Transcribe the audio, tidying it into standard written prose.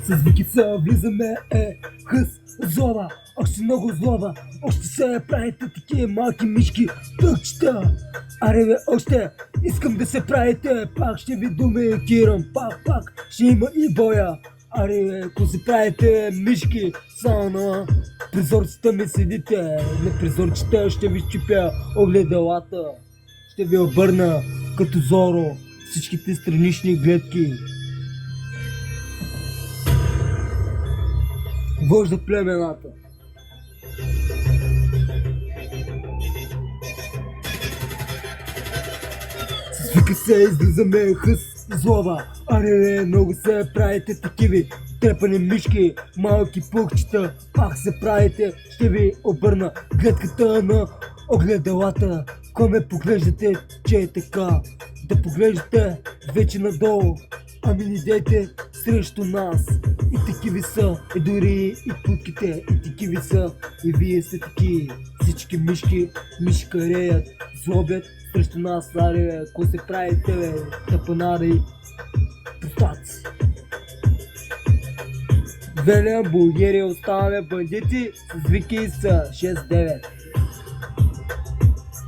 С Викица влизаме, хъс, злоба, още много злоба, още се правите такива малки мишки, тъкчета. Аре бе, още искам да се правите, пак ще ви доминирам, пак ще има и боя. Аре бе, ако се правите мишки, само на призорците ми седите, на призорчета ще ви щипя огледалата, ще ви обърна като Зоро всичките странични гледки. Вожда племената. С вика се излизаме, хъс и злоба. Аре, много се правите такиви трепани мишки, малки пухчета. Пак се правите, ще ви обърна гледката на огледалата. Кой ме поглеждате, че е така? Да поглеждате вече надолу. Ами не дейте срещу нас. И такиви са, и дори и путките, и такиви са, и вие сте таки. Всички мишки мишкареят, злобят срещу нас. Аре, ако се правите, бе, тъпанари, простаци. Веля Булгерия, оставаме бандити с Вики са 6-9.